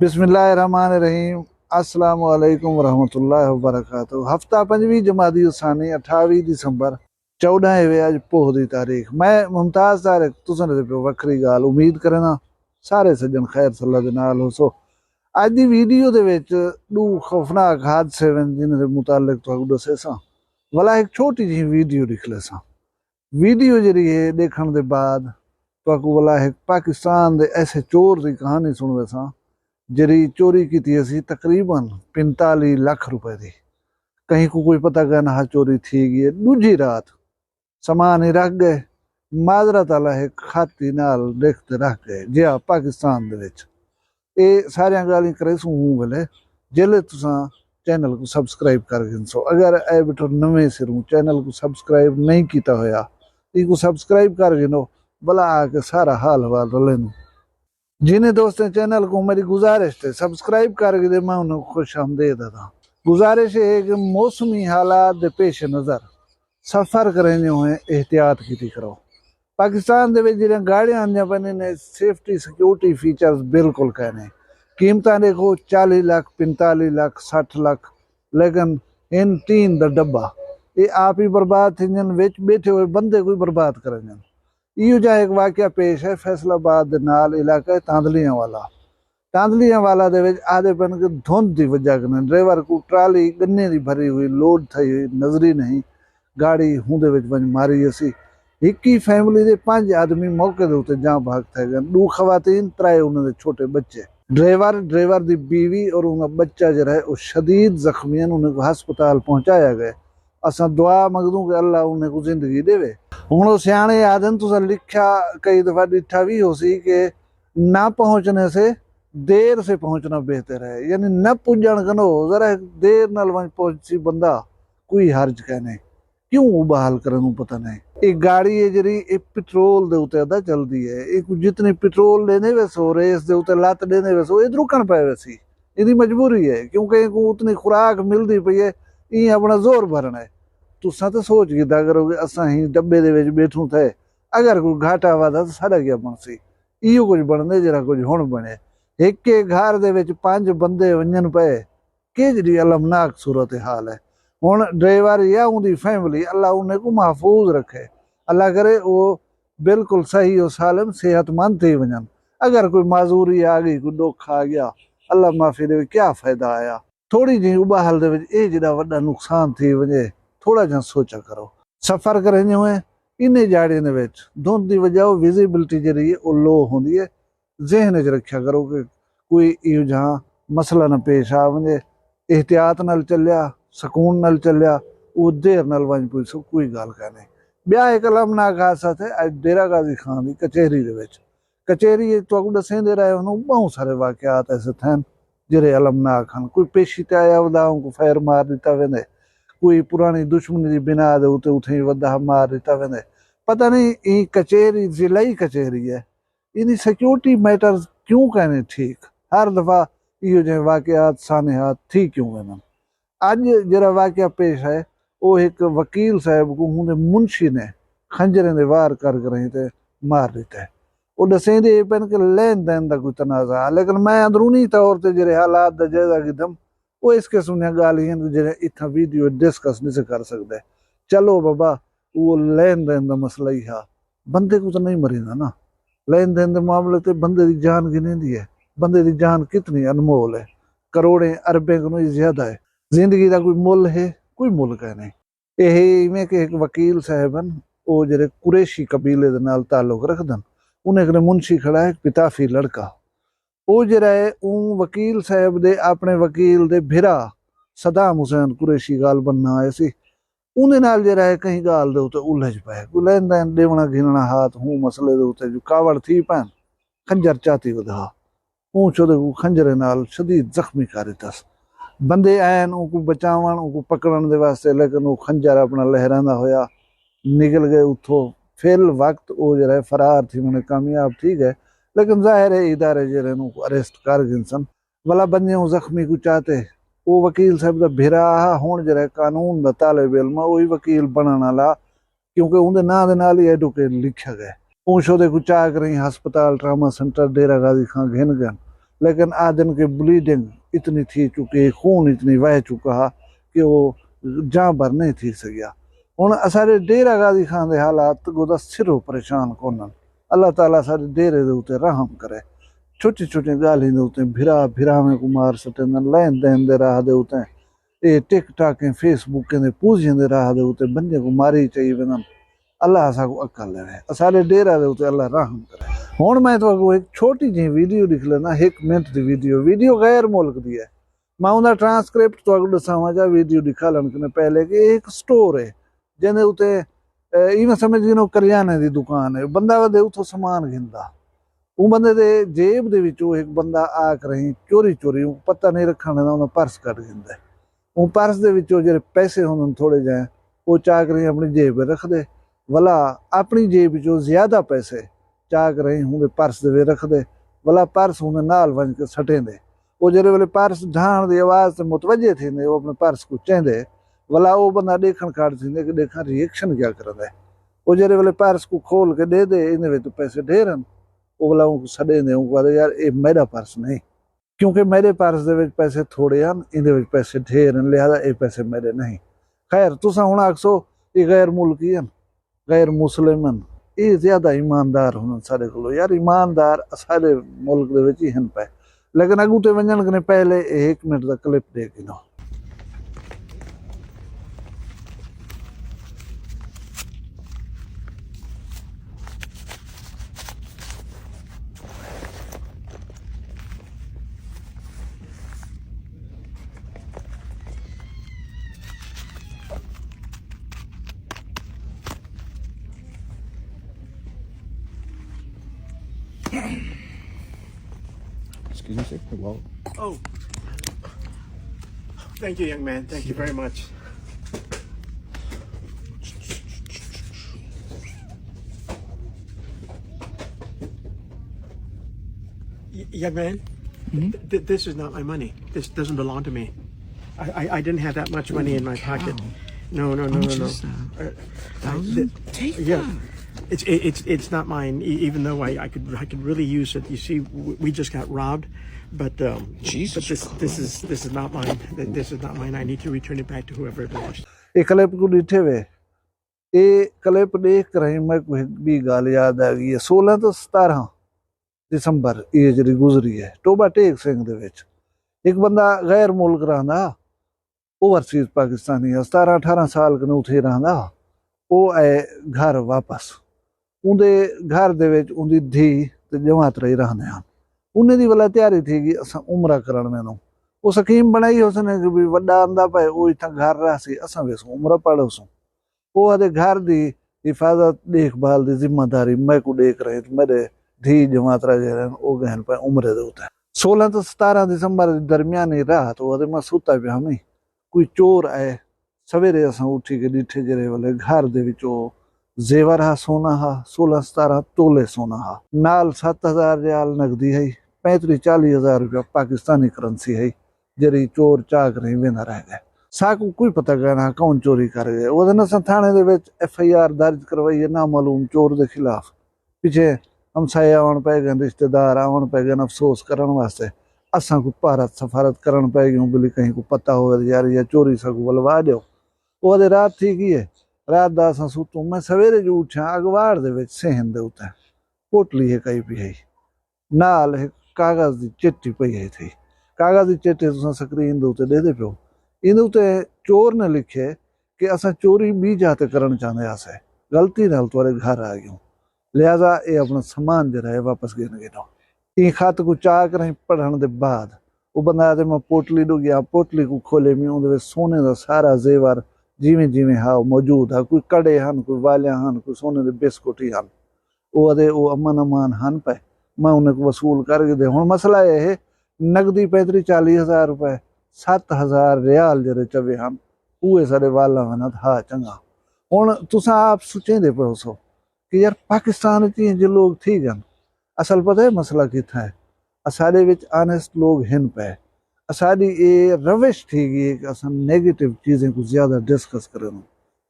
बिस्मिल्लाहिर्रहमानिर्रहीम। अस्सलाम वालेकुम वरहमतुल्लाहि वबरकातुहू। हफ्ता 5वीं जमादी उसानी 28 दिसंबर 14 अज पोह की तारीख। मैं मुमताज़ तारिक तुसन दे पे वक्री गाल उम्मीद करना सारे सज्जन खैर सल्ला दे नाल हो। सो अज की वीडियो दे विच दो खौफनाक हादसे जिन्हां दे मुतालिक तुहानू दसे सा वाला एक छोटी जी वीडियो दिखले सा। वीडियो जी है देखने के बाद तुहानू वाला एक पाकिस्तान दे ऐसे चोर की कहानी सुनवे सा जरी चोरी की थी तकरीबन 45 लाख रुपए की। कहीं को कोई पता करना हा चोरी थी गई। दूजी रात समान ही रख गए, माजरत आला है खाती नाल देखते रख गए जी हाँ पाकिस्तान दे विच। ये सारिया गाली करे सू हूँ वेले जेले तुसा चैनल को सबसक्राइब कर गिनसो। अगर ए बिठो नवे सिरों चैनल को सबसक्राइब नहीं किया होया इको सबसक्राइब कर गिनो भला आके सारा हाल हवाल रलेनु। जिन्हें दोस्तों चैनल को मेरी गुजारिश है सब्सक्राइब करके दे मैं उन्हें खुश आमदेद था। गुजारिश है कि मौसमी हालात के पेश नज़र सफ़र करने हुए एहतियात की करो। पाकिस्तान के जो गाड़ियां आंदियां पैन ने सेफ्टी सिक्योरिटी फीचर्स बिल्कुल कहने। कीमत देखो 40 लाख 45 लाख 60 लाख, लेकिन इन तीन द डब्बा ये आप ही बर्बाद थी विच बैठे हुए बंदे कोई बर्बाद करें। इहो जा एक वाक़या पेश है फैसलाबाद दे नाल इलाका तांदलियां वाला दे विच आधे पेन के धुंध की वजह कने ड्राइवर को ट्राली गन्ने की भरी हुई लोड थी हुई नजर ही नहीं गाड़ी हूंदे विच वंज मारी असी। एक ही फैमिली दे 5 आदमी मौके दे उत्ते जां भाग थे गए। 2 खवातीन 3 उन्होंने छोटे बच्चे। ड्राइवर दी बीवी और उनका बच्चा जो है शदीद जख्मी हैं। उन्हें हस्पताल पहुंचाया गया। असा दुआ मंगदू कि अल्लाह उन्हें को जिंदगी देवे। हूँ सियाने आदन तुसा लिखा कई दफा डिठा भी हो सी कि ना पहुंचने से देर से पहुंचना बेहतर है, यानी न पुजन कनो जरा देर नाल वंज पहुंची बंदा कोई हर्ज कहने क्यों बहाल करन पता नहीं। एक गाड़ी है जरी एक पेट्रोल दे उते अदा चलती है। एक जितनी पेट्रोल लेने वैसो रेस दे उते लत देने वैसो ये रुकन पे वैसी इदी मजबूरी है क्योंकि उतनी खुराक मिलती पई है ये अपना जोर भरना है। तुसा तो सोच गिदा करो कि असा ही डब्बे दे विच बैठू थे अगर कोई घाटा वादा तो साडा क्या बनसी। इहो कुछ बनदे जरा कुछ हुण बने। एक घर दे विच 5 बंदे वंजन पे के जी अलमनाक सूरत हाल है। हुण ड्राइवर या उनकी फैमिली अल्लाह उन्हें को महफूज रखे। अल्लाह करे वो बिल्कुल सही और सालम सेहतमंद थी वंजन। अगर कोई माजूरी आ गई कोई दुख आ गया अल्लाह माफी दे क्या फायदा आया। थोड़ी जी उबाहल दे विच ए जिहड़ा वड्डा नुकसान थी वजे थोड़ा जा सोचा करो। सफर करें हुए इन्हें जाड़े धुंध की वजह विजिबिलिटी जी लो होंगी है। जहन च रखा करो कि कोई इो जहाँ मसला न पेश आ वजे। एहतियात नाल चलिया सकून नाल चलिया वो देर नाल वंज पुज कोई गाल कहने। ब्याह एक अलमनाक हादसा थे अज डेरा गाजी खान की कचहरी कचहरी तो दसेंदे रहे उन्होंने बहुत सारे वाकयात ऐसे थे जेरे अलमनाक हैं। कोई पेशी ते आया वदाओं को फैर मार दिता वेंदे, कोई पुरानी दुश्मनी की बिना दे उते उथे वदा मार दिता वेंदे। पता नहीं ये कचहरी जिलाई कचहरी है इन सिक्योरिटी मैटर्स क्यों कहने ठीक हर दफा इहो जे वाकयात सानिहात थी क्यों वेंदन। अज जरा वाकया पेश है वो एक वकील साहब को हुंदे मुंशी ने खंजरें दे वार कर रहे थे मार दिता है। वो दसेंदे पेन के लेन देन का कोई तनाजा, लेकिन मैं अंदरूनी तौर पर जरे हालात का जायजा गिदम वो इस किस्म दी गालियां जिहड़े इत्था वीडियो डिस्कस नहीं से कर सकते। चलो बाबा वो लेन देन का मसला ही हा, बंदे को तो नहीं मरीदा ना। लेन देन के मामले ते बंदे की जान गिनी है। बंदे की जान कितनी अनमोल है, करोड़े अरबे को ज्यादा है। जिंदगी का कोई मुल है कोई मुल कह नहीं। यही इवें कि एक वकील साहब हैं वो जरे कुरैशी कबीले दे नाल ताल्लुक रखदन। उन्हें एक मुंशी खड़ा है पिताफी लड़का। वो जरा है वकील साहब दे अपने वकील दे भिरा सदाम हुसैन कुरैशी गाल बनना आए सी। उन्हें नाल जरा है कहीं गाल दे उते उलझ पाए कोई लेन देन देवना घिनना हाथ हूँ मसले दे उते जो कावड़ थी पैन खंजर चाती वधा हूँ चोदे को खंजरे नाल शदीद जख्मी कर दस। बंदे आयन उनको बचावन उनको पकड़न दे वास्ते, लेकिन वो खंजर अपना लहरांदा होया निकल गए उतो। फिल वक्त वो जरा है फरार थी उन्हें कामयाब थी गए, लेकिन जाहिर है इदारे जरे अरेस्ट कर गिनसन वाला बंदे जख्मी को चाहते वो वकील साहब का भिरा हूँ जरा कानून का तालिब इल्म वही वकील बनने वाला क्योंकि उनके ना दे नाल ही एडवोकेट लिखा गया। ऊँचो दे को चाह करें हस्पताल ट्रामा सेंटर डेरा गाजी खां घिन गन लेकिन आदन की ब्लीडिंग इतनी थी चुकी, खून इतनी वह चुका कि वो जां भर नहीं थी सकिया। हुण असांजे डेरा गाज़ी खान दे हालात गोदा सिरो परेशान कोन्हनि। अल्लाह ताला असांजे डेरे दे उते रहम करे। छोटी छोटी ॻाल्हियुनि दे उते भिरा भिरावे को मार सटंदनि, लैन दैन दे राह दे उते ये टिक टाकें फेसबुकें दे पूजियां दे राह दे उते बंदे को मारी चई वेंदनि। अल्लाह असांखे अकल ॾे, असांजे डेरा दे उते अल्लाह रहम करे। हुण मैं तो एक छोटी जी वीडियो लिख लेना, 1 मिनट की वीडियो गैर मुल्क दी है। मैं उनका ट्रांसक्रिप्ट तो दसावा जा वीडियो दिखालन कने पहले कि एक स्टोर है जिंदे उते इवें समझ गिनो करियाने की दुकान है। बंदा वदे उतो समान घिंदा, वो बंदे दे जेब दे विचों एक बंदा आ कर चोरी चोरी पता नहीं रखण देंदा, उन्हें पर्स कट दिंदा। वो पर्स दे विचों जेरे पैसे होंदे थोड़े जाए वो चा कर अपनी जेब रख दे, भला अपनी जेब विचों ज्यादा पैसे चा कर हुंदे पर्स दे रख दे, भला पर्स हुंदे नाल वंज के सटेंदे। वो जेरे वेले पर्स ढाण दी आवाज़ ते मुतवजे थींदे, वो अपने पर्स को चेंदे, भला वो बंदा देखण काट थींदे कि देखा रिएक्शन क्या करंदा। वो जेरे वेले पर्स को खोल के दे दे, इन विच पैसे ढेरन, वो भला उनको सड़ेंदे, उनको कहते यार ये मेरा पर्स नहीं, क्योंकि मेरे पर्स दे विच पैसे थोड़े हैं, इन विच पैसे ढेर हैं, लिहाजा ये पैसे मेरे नहीं। खैर तुसां हुण आखसो ये गैर मुल्की हैं, गैर मुस्लिम हैं, ये ज्यादा ईमानदार होने सारे को। यार ईमानदार सारे मुल्क दे विच ही हैं पे, लेकिन अगू ते वञण कने पहले 1 मिनट का क्लिप देख लो। Excuse me, sir. Well, Oh, thank you, young man. Thank you very much. Young man, this is not my money. This doesn't belong to me. I didn't have that much money in my pocket. No. take Yeah. It's not mine. Even though I could really use it. You see, we just got robbed, but Jesus but this is not mine. This is not mine. I need to return it back to whoever it belongs to. ये clip को डिठे वे, ये clip देख कर मैं कोई भी गाल याद आ गई है। 16 तो 17 दिसंबर ये जी गुजरी है टोबा टेक सिंह दे विच एक बंदा गैर मुल्क रहा, ओवरसीज पाकिस्तानी 17-18 साल कने उथे रहा। वो आए घर वापस, उनके घर दे विच उनकी धी ते जमात रही रहंदे हैं। उन्हें दी वाला तैयारी थी कि असां उमरा करण में वो स्कीम बनाई उसने कि भी वड्डा आंदा पे वो इतना घर रहा सी, असां वेसू उमरा पढ़ोसूं। वो आदे घर दी हिफाजत देखभाल दी जिम्मेदारी मैं को देख रहे तो मेरे धी जमातरा जे वो गहन पे उमरे दे उते 16 तो 17 दिसंबर दरमियानी रात वो मैं सुता पिया हमें कोई चोर आए। सवेरे असां उठी के डिठे जरे वाले घर दे विचो जेवर हा, सोना हा, 16-17 तोले सोना हा, नाल 7,000 रियाल नकदी है, 35-40 हज़ार रुपया पाकिस्तानी करेंसी है जरी चोर चाक रही वेंदा रह गए। साकू कोई पता करना कौन चोरी कर गए। वो दिन असां थाने दे विच FIR दर्ज करवाई है नामालूम चोर के खिलाफ। पीछे हमसाए आवन पै गए, रिश्तेदार आवन पै गए अफसोस करन वास्ते। असां को भारत सफारत करन पै गई बिल्ली कहीं को पता हो यार या चोरी सकू बलवा दो। वो रात थी की है, रात दा असां सुतूं। मैं सवेरे जो उठा अगवाड़ दे विच सहन दे उते पोटली है कई पई है, नाल एक कागज दी चिट्ठी पई है थी। कागज दी चिट्ठी तुसां स्क्रीन दे उते दे पियो। इन उते चोर ने लिखे कि असां चोरी बी जाते करन चाहते आसे, गलती नाल तुआरे घर आ गयूं, लिहाजा ये अपना सामान जरा है वापस गिन गिनो। ई खत को चा कर पढ़न दे बाद वो बंदा आदे मैं पोटली डो गया, पोटली को खोले में उहदे सोने दा सारा जेवर जिमें जिमें हा मौजूद है। कोई कड़े हन, कोई वालियां हन, कोई सोने दे बिस्कुट ही हन। वो आदे वो अमन अमान हन पे मैं उन्हें को वसूल करके दे। हुण मसला ये है नकदी 35-40 हज़ार रुपए 7,000 रियाल जरे चवे हम उहे सारे वाला वना हा चंगा। हुण तुसां आप सोचेंदे पियो सो कि यार पाकिस्तान च जो लोग थी गन। असल पता है मसला किथा है, असाडे विच ऑनेस्ट लोग हिन पे। असाडी ये रविश थी गई कि असां नेगेटिव चीज़ें को ज़्यादा डिस्कस करें।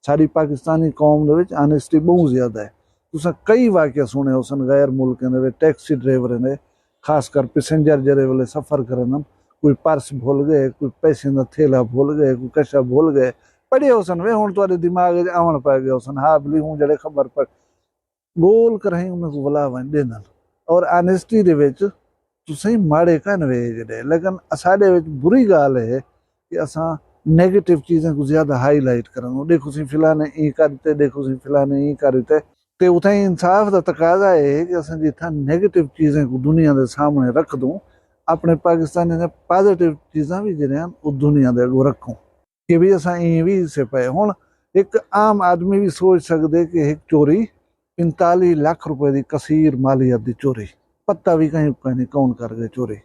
साडी पाकिस्तानी कौम दे विच ऑनेस्टी बहुत ज़्यादा है। तुसां कई वाक़या सुने उसन गैर मुल्कें दे विच टैक्सी ड्राइवरें ने खासकर पैसेंजर जरे वाले सफ़र करन कोई पर्स भुल गए, कोई पैसे का थैला भुल गए, कोई कशा भुल गए, पढ़े हो सन वे हुण तुहाडे दिमाग च आवन पै गए सन। हाँ बली हूँ जड़े खबर पड़ गोल करें उन्हें बुलावा देना और आनेस्टी दे विच तुसीं माड़े कन वे जड़े, लेकिन साडे विच बुरी गाल है कि असां नेगेटिव चीज़ें को ज़्यादा हाईलाइट करें। देखो सी फिलाने ई करते, देखो सी फिलाने ई करते, तो उतना इंसाफ का तकाजा है कि असां जिथा नेगेटिव चीज़ें को दुनिया के सामने रख दूँ, अपने पाकिस्तानी ने पॉजिटिव चीज़ां भी जड़ियां वो दुनिया के अगों रखूँ कि भी असां ई भी हिस्से पे। हुण एक आम आदमी भी सोच सकते कि एक चोरी 45 लाख रुपए की कसीर मालियत की चोरी, पत्ता भी कहीं नहीं कौन कर गए चोरी।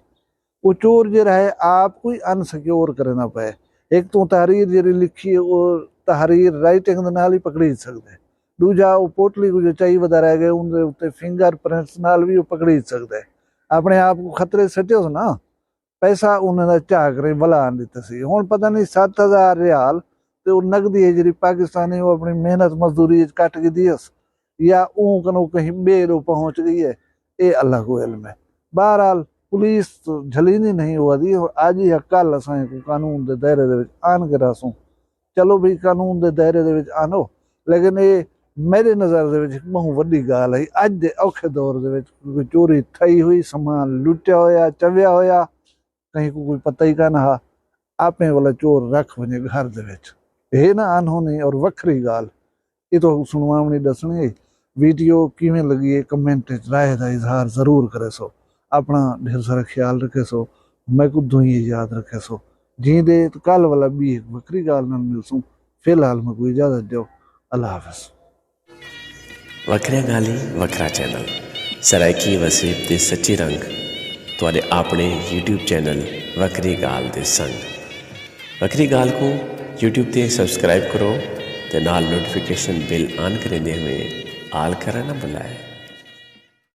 वो चोर जरा है आप कोई अनसिक्योर करना पे। एक तो तहरीर जी लिखी है वो तहरीर राइटिंग के नाल ही पकड़ी सकते, दूजा वो पोटली को जो चाहिए बता रह गए उनके उत्ते फिंगर प्रिंट्स नाल भी वो पकड़ी सकते। अपने आप को खतरे सटियो ना, पैसा उन्होंने चाह कर भला दिता सी। हुण पता नहीं 7000 रियाल तो नकदी है जी पाकिस्तानी वो अपनी मेहनत मजदूरी कट के दियस या ऊँ कनो कहीं बेरो पहुँच गई है, ये अल्लाह को इल्म है। बहरहाल पुलिस तो झलीनी नहीं हुआ दी और अज या कल असां को कानून के दायरे दे विच आन के रसूं। चलो भी कानून के दायरे दे विच आनो, लेकिन ये मेरे नज़र दे विच बहुत वड्डी गाल है। अज दे औखे दौर दे विच कोई चोरी थई हुई, समान लुटिया होया चविया होया, कहीं को कोई पता ही कान हा, आपे वाला चोर रख वने घर दे विच, ये ना अनहोनी और वखरी गाल। ये तो सुनवावनी दसनी है। वीडियो किवें लगी है कमेंट राय का इजहार जरूर करे सो। अपना ढेर सारा ख्याल रखे सो, मैं खुद ही याद रखे सो। जींदे तो कल वाला भी एक वक्री गाल नाल मिलसूं। फिलहाल मैं कोई इजाजत दो, अल्लाह हाफिज। वखरिया गाली वखरा चैनल सराइकी वसीब दे सच्ची रंग तुहाडे अपने YouTube चैनल वखरी गाल दे संग। वखरी गाल को YouTube ते सब्सक्राइब करो ते नाल नोटिफिकेशन बिल ऑन करेंदे हुए आल करा ना बुलाए।